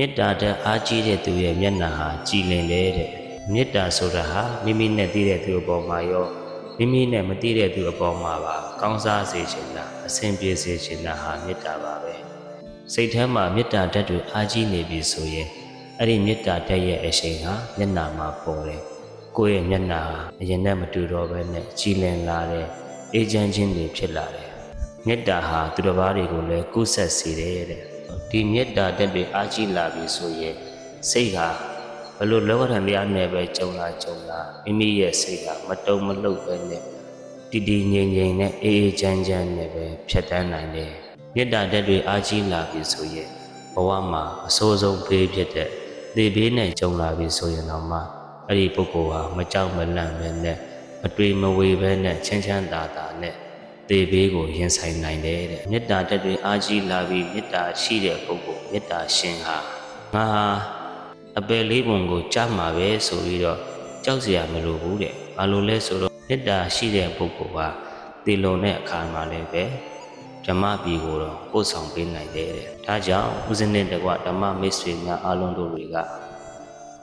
မေတ္တာတဲ့အားကြီးတဲ့သူရဲ့မျက်နှာဟာကြည်လင်တယ်တဲ့မေတ္တာဆိုတာဟာမိမိနဲ့သိတဲ့သူအပေါ်မှာရောမိမိနဲ့မသိတဲ့သူအပေါ်မှာပါကောင်းစားစေခြင်းလားအဆင်ပြေစေခြင်းလားဟာမေတ္တာပါပဲစိတ်ထဲမှာမေတ္တာဓာတ်တွေအားကြီးနေပြီဆိုရင်အဲ့ဒီမေတ္တာဓာတ်ရဲ့အရှိန်ဟာမျက်နှာမှာပေါ်တယ်ကိုယ့်ရဲ့မျက်နှာဟာအရင်နဲ့မတူတော့ဘဲနဲ့ကြည်လင်လာတယ်အေးချမ်းခြင်းတွေဖြစ်လာတယ်မေတ္တာဟာသူတစ်ပါးတွေကိုလည်းကုဆက်စေတယ်တဲ့ဒီမေတ္တာဓာတ်တွေအားကြီးလာပြီဆိုရင်စိတ်ဟာဘလို့လောကဓာတ်တရားနဲ့ပဲကြုံလာမိမိရဲ့စိတ်ဟာမတုံမလှုပ်ပဲနဲ့တည်တည်ငြိမ်ငြိမ်နဲ့အေးအေးချမ်းချမ်းနဲ့ပဲဖြတ်တန်းနိုင်တယ်မေတ္တာဓာတ်တွေအားကြီးလာပြီဆိုရင်ဘဝမှာအဆိုးဆုံးဘေးဖြစ်တဲ့သေဘေးနဲ့ကြုံလာပြီဆိုရင်တော့မှအဲ့ဒီပုဂ္ဂိုလ်ဟာမကြောက်မလန့်ပဲနဲ့မတွေးမဝေပဲနဲ့ချမ်းချမ်းသာသာနဲ့သေဘေးကိုရင်ဆိုင်နိုင်တယ်တဲ့မေတ္တာဓာတ်တွေအားကြီးလာပြီးမေတ္တာရှိတဲ့ပုဂ္ဂိုလ်မေတ္တာရှင်ဟာငါဟာအပယ်လေးပုံကိုကြားမှာပဲဆိုပြီးတော့ကြောက်စရာမလိုဘူးတဲ့ဘာလို့လဲဆိုတော့မေတ္တာရှိတဲ့ပုဂ္ဂိုလ်ဟာတည်လုံတဲ့အခါမှာလည်းပဲဓမ္မပြည်ကိုတော့ပို့ဆောင်ပေးနိုင်တယ်တဲ့ဒါကြောင့်ဦးဇင်းနဲ့တကွဓမ္မမိတ်ဆွေများအားလုံးတို့တွေက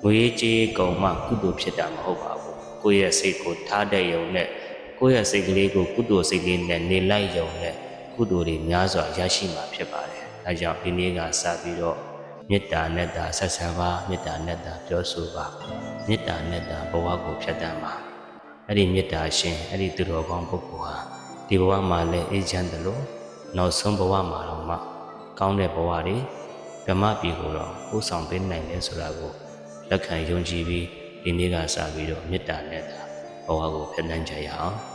ငွေကြေးကုန်မှကုသိုလ်ဖြစ်တာမဟုတ်ပါဘူးကိုယ့်ရဲ့စိတ်ကိုထားတဲ့ယုံနဲ့ကိုယ့်ရဲ့စိတ်ကလေးကိုကုသိုလ်စိတ်လေးနဲ့နေလိုက်ယုံနဲ့ကုသိုလ်တွေများစွာရရှိမှာဖြစ်ပါတယ်ဒါကြောင့်ဒီနေ့ကစပြီးတော့မေတ္တာနဲ့တာဆက်ဆံပါမေတ္တာနဲ့တာပြောဆိုပါမေတ္တာနဲ့တာဘဝကိုဖြတ်တန်းပါအဲ့ဒီမေတ္တာရှင်အဲ့ဒီသူတော်ကောင်းပုဂ္ဂိုလ်ဟာဒီဘဝမှာလည်းအေးချမ်းတယ်လို့နောက်ဆုံးဘဝမှာတော့မှကောင်းတဲ့ဘဝတွေဓမ္မပြည်ကိုတော့ပို့ဆောင်ပေးနိုင်တယ်ဆိုတာကိုလက်ခံယုံကြည်ပြီးဒီနေ့ကစပြီးတော့မေတ္တာနဲ့တာဘဝကိုဖြတ်တန်းကြရအောင်